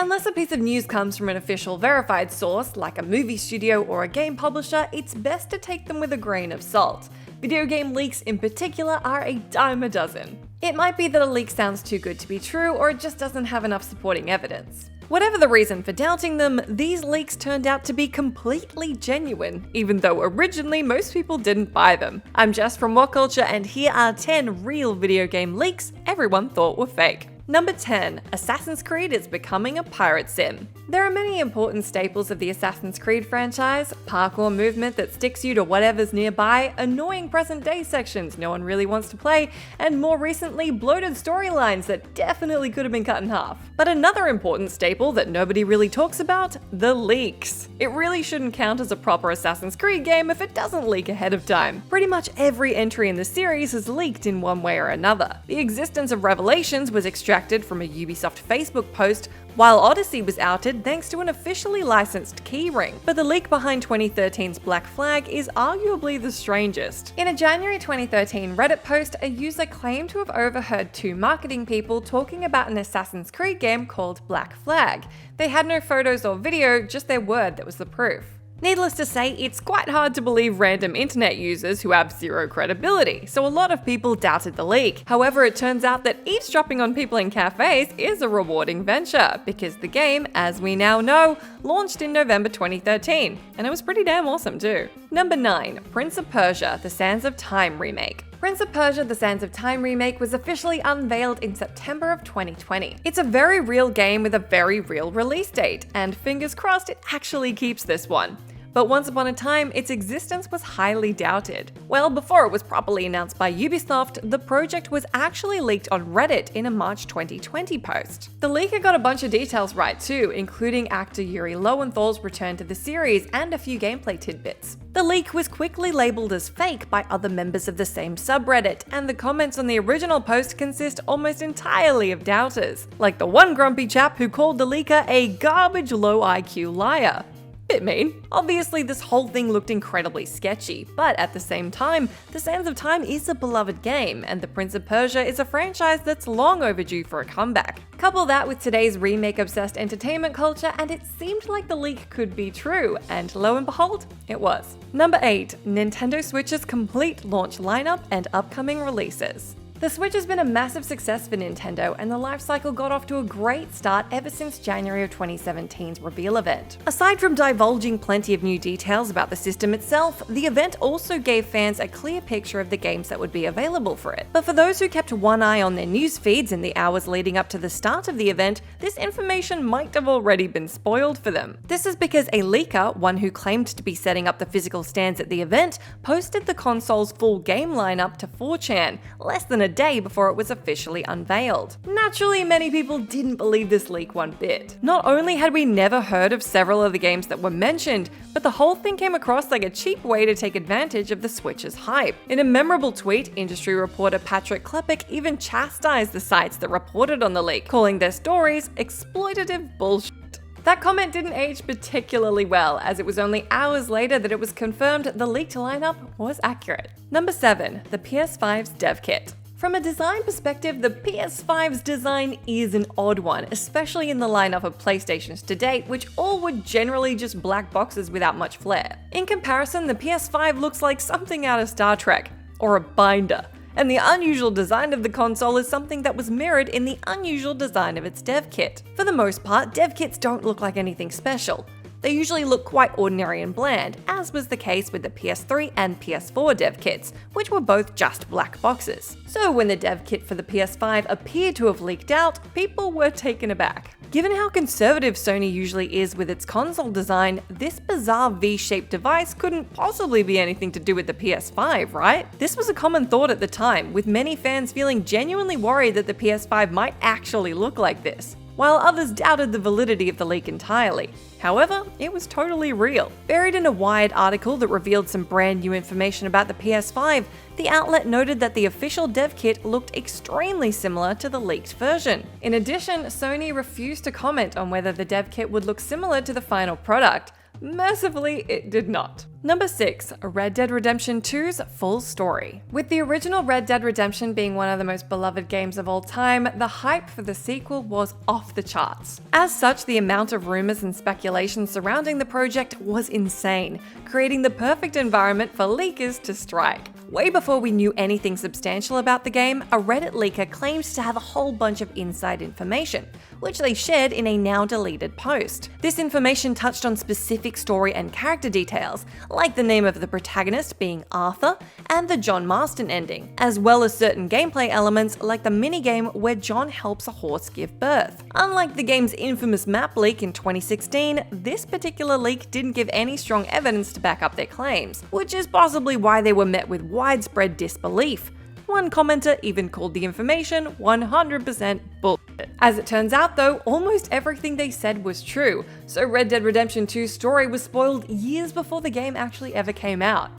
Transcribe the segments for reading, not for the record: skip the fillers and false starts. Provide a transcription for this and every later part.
Unless a piece of news comes from an official verified source, like a movie studio or a game publisher, it's best to take them with a grain of salt. Video game leaks in particular are a dime a dozen. It might be that a leak sounds too good to be true, or it just doesn't have enough supporting evidence. Whatever the reason for doubting them, these leaks turned out to be completely genuine, even though originally most people didn't buy them. I'm Jess from WhatCulture, and here are 10 real video game leaks everyone thought were fake. Number 10. Assassin's Creed is becoming a pirate sim. There are many important staples of the Assassin's Creed franchise: parkour movement that sticks you to whatever's nearby, annoying present-day sections no one really wants to play, and more recently, bloated storylines that definitely could have been cut in half. But another important staple that nobody really talks about: the leaks. It really shouldn't count as a proper Assassin's Creed game if it doesn't leak ahead of time. Pretty much every entry in the series has leaked in one way or another. The existence of Revelations was extracted from a Ubisoft Facebook post, while Odyssey was outed thanks to an officially licensed keyring. But the leak behind 2013's Black Flag is arguably the strangest. In a January 2013 Reddit post, a user claimed to have overheard two marketing people talking about an Assassin's Creed game called Black Flag. They had no photos or video, just their word that was the proof. Needless to say, it's quite hard to believe random internet users who have zero credibility, so a lot of people doubted the leak. However, it turns out that eavesdropping on people in cafes is a rewarding venture, because the game, as we now know, launched in November 2013, and it was pretty damn awesome too. Number 9. Prince of Persia: The Sands of Time remake. Prince of Persia: The Sands of Time remake was officially unveiled in September of 2020. It's a very real game with a very real release date, and fingers crossed it actually keeps this one. But once upon a time, its existence was highly doubted. Well, before it was properly announced by Ubisoft, the project was actually leaked on Reddit in a March 2020 post. The leaker got a bunch of details right too, including actor Yuri Lowenthal's return to the series and a few gameplay tidbits. The leak was quickly labeled as fake by other members of the same subreddit, and the comments on the original post consist almost entirely of doubters, like the one grumpy chap who called the leaker a garbage low IQ liar. Bit mean. Obviously, this whole thing looked incredibly sketchy, but at the same time, The Sands of Time is a beloved game, and The Prince of Persia is a franchise that's long overdue for a comeback. Couple that with today's remake-obsessed entertainment culture, and it seemed like the leak could be true, and lo and behold, it was. Number 8. Nintendo Switch's complete launch lineup and upcoming releases. The Switch has been a massive success for Nintendo, and the life cycle got off to a great start ever since January of 2017's reveal event. Aside from divulging plenty of new details about the system itself, the event also gave fans a clear picture of the games that would be available for it. But for those who kept one eye on their news feeds in the hours leading up to the start of the event, this information might have already been spoiled for them. This is because a leaker, one who claimed to be setting up the physical stands at the event, posted the console's full game lineup to 4chan, less than a day before it was officially unveiled. Naturally, many people didn't believe this leak one bit. Not only had we never heard of several of the games that were mentioned, but the whole thing came across like a cheap way to take advantage of the Switch's hype. In a memorable tweet, industry reporter Patrick Klepek even chastised the sites that reported on the leak, calling their stories exploitative bullshit. That comment didn't age particularly well, as it was only hours later that it was confirmed the leaked lineup was accurate. Number 7. The PS5's dev kit. From a design perspective, the PS5's design is an odd one, especially in the lineup of PlayStations to date, which all were generally just black boxes without much flair. In comparison, the PS5 looks like something out of Star Trek, or a binder. And the unusual design of the console is something that was mirrored in the unusual design of its dev kit. For the most part, dev kits don't look like anything special. They usually look quite ordinary and bland, as was the case with the PS3 and PS4 dev kits, which were both just black boxes. So when the dev kit for the PS5 appeared to have leaked out, people were taken aback. Given how conservative Sony usually is with its console design, this bizarre V-shaped device couldn't possibly be anything to do with the PS5, right? This was a common thought at the time, with many fans feeling genuinely worried that the PS5 might actually look like this, while others doubted the validity of the leak entirely. However, it was totally real. Buried in a Wired article that revealed some brand new information about the PS5, the outlet noted that the official dev kit looked extremely similar to the leaked version. In addition, Sony refused to comment on whether the dev kit would look similar to the final product, Mercifully, it did not. Number 6, Red Dead Redemption 2's full story. With the original Red Dead Redemption being one of the most beloved games of all time, the hype for the sequel was off the charts. As such, the amount of rumors and speculation surrounding the project was insane, creating the perfect environment for leakers to strike. Way before we knew anything substantial about the game, a Reddit leaker claimed to have a whole bunch of inside information, which they shared in a now deleted post. This information touched on specific story and character details, like the name of the protagonist being Arthur and the John Marston ending, as well as certain gameplay elements like the minigame where John helps a horse give birth. Unlike the game's infamous map leak in 2016, this particular leak didn't give any strong evidence to back up their claims, which is possibly why they were met with widespread disbelief. One commenter even called the information 100% bullshit. As it turns out though, almost everything they said was true, so Red Dead Redemption 2's story was spoiled years before the game actually ever came out.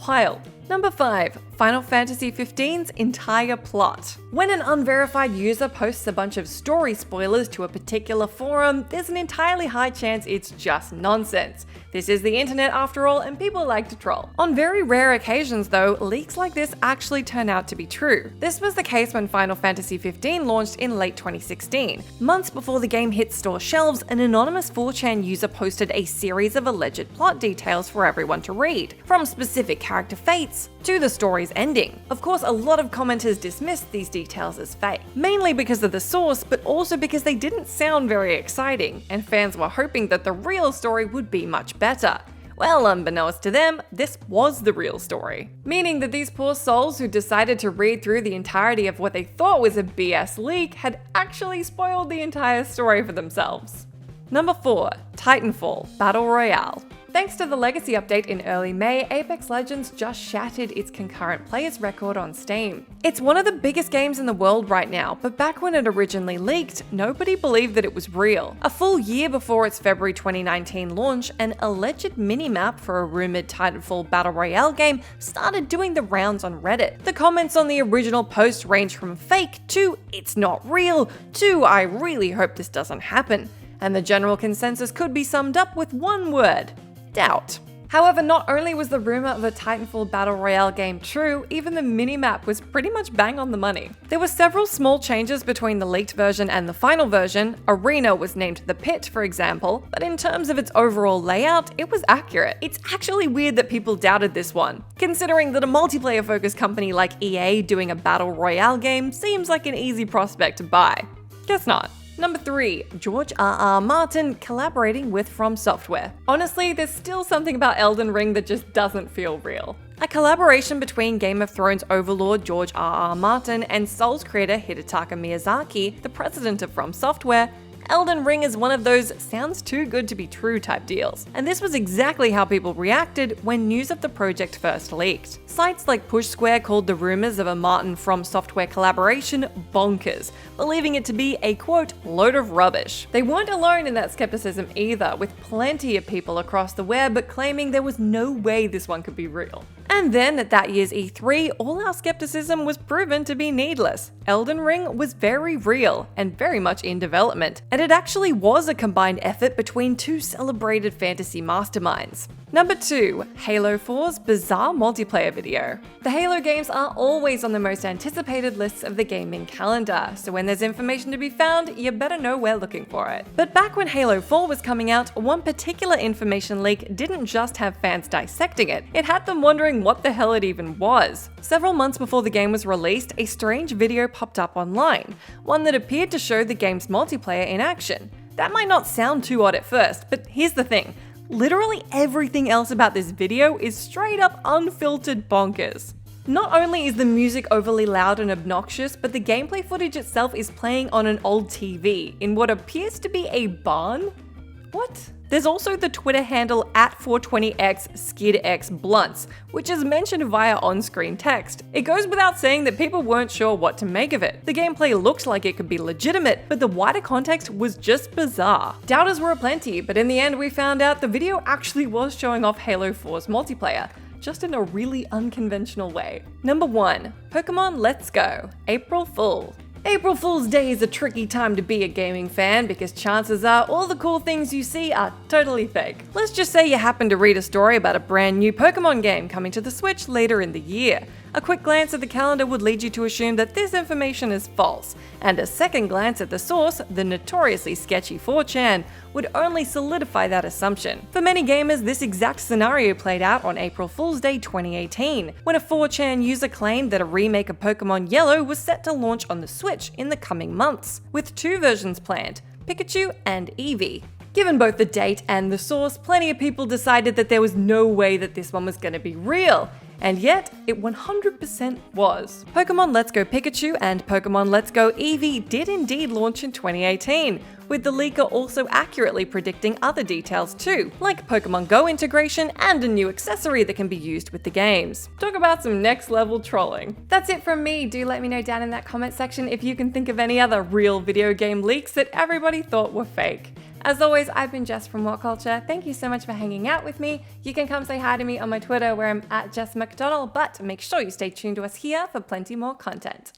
Wild. Number 5. Final Fantasy XV's entire plot. When an unverified user posts a bunch of story spoilers to a particular forum, there's an entirely high chance it's just nonsense. This is the internet after all, and people like to troll. On very rare occasions though, leaks like this actually turn out to be true. This was the case when Final Fantasy XV launched in late 2016. Months before the game hit store shelves, an anonymous 4chan user posted a series of alleged plot details for everyone to read, from specific character fates to the story's ending. Of course, a lot of commenters dismissed these details as fake, mainly because of the source, but also because they didn't sound very exciting, and fans were hoping that the real story would be much better. Well, unbeknownst to them, this was the real story. Meaning that these poor souls who decided to read through the entirety of what they thought was a BS leak had actually spoiled the entire story for themselves. Number 4. Titanfall Battle Royale. Thanks to the Legacy update in early May, Apex Legends just shattered its concurrent players record on Steam. It's one of the biggest games in the world right now, but back when it originally leaked, nobody believed that it was real. A full year before its February 2019 launch, an alleged minimap for a rumored Titanfall Battle Royale game started doing the rounds on Reddit. The comments on the original post ranged from fake to "it's not real" to "I really hope this doesn't happen." And the general consensus could be summed up with one word: doubt. However, not only was the rumor of a Titanfall Battle Royale game true, even the minimap was pretty much bang on the money. There were several small changes between the leaked version and the final version. Arena was named The Pit, for example, but in terms of its overall layout, it was accurate. It's actually weird that people doubted this one, considering that a multiplayer-focused company like EA doing a Battle Royale game seems like an easy prospect to buy. Guess not. Number 3. George R.R. Martin collaborating with FromSoftware. Honestly, there's still something about Elden Ring that just doesn't feel real. A collaboration between Game of Thrones overlord George R.R. Martin and Souls creator Hidetaka Miyazaki, the president of FromSoftware, Elden Ring is one of those sounds too good to be true type deals, and this was exactly how people reacted when news of the project first leaked. Sites like Push Square called the rumors of a Martin FromSoftware collaboration bonkers, believing it to be a quote, load of rubbish. They weren't alone in that skepticism either, with plenty of people across the web claiming there was no way this one could be real. And then at that year's E3, all our skepticism was proven to be needless. Elden Ring was very real and very much in development, and it actually was a combined effort between two celebrated fantasy masterminds. Number 2. Halo 4's bizarre multiplayer video. The Halo games are always on the most anticipated lists of the gaming calendar, so when there's information to be found, you better know where looking for it. But back when Halo 4 was coming out, one particular information leak didn't just have fans dissecting it, it had them wondering what the hell it even was. Several months before the game was released, a strange video popped up online, one that appeared to show the game's multiplayer in action. That might not sound too odd at first, but here's the thing. Literally everything else about this video is straight up unfiltered bonkers. Not only is the music overly loud and obnoxious, but the gameplay footage itself is playing on an old TV in what appears to be a barn? What? There's also the Twitter handle @420xSkidXBlunts, which is mentioned via on-screen text. It goes without saying that people weren't sure what to make of it. The gameplay looked like it could be legitimate, but the wider context was just bizarre. Doubters were aplenty, but in the end we found out the video actually was showing off Halo 4's multiplayer, just in a really unconventional way. Number 1. POKÉMON Let's Go, April Fool. April Fool's Day is a tricky time to be a gaming fan because chances are all the cool things you see are totally fake. Let's just say you happen to read a story about a brand new Pokemon game coming to the Switch later in the year. A quick glance at the calendar would lead you to assume that this information is false, and a second glance at the source, the notoriously sketchy 4chan, would only solidify that assumption. For many gamers, this exact scenario played out on April Fool's Day 2018, when a 4chan user claimed that a remake of Pokemon Yellow was set to launch on the Switch in the coming months, with two versions planned, Pikachu and Eevee. Given both the date and the source, plenty of people decided that there was no way that this one was going to be real. And yet, it 100% was. Pokemon Let's Go Pikachu and Pokemon Let's Go Eevee did indeed launch in 2018, with the leaker also accurately predicting other details too, like Pokemon Go integration and a new accessory that can be used with the games. Talk about some next level trolling. That's it from me. Do let me know down in that comment section if you can think of any other real video game leaks that everybody thought were fake. As always, I've been Jess from WhatCulture. Thank you so much for hanging out with me. You can come say hi to me on my Twitter where I'm @JessMcDonald, but make sure you stay tuned to us here for plenty more content.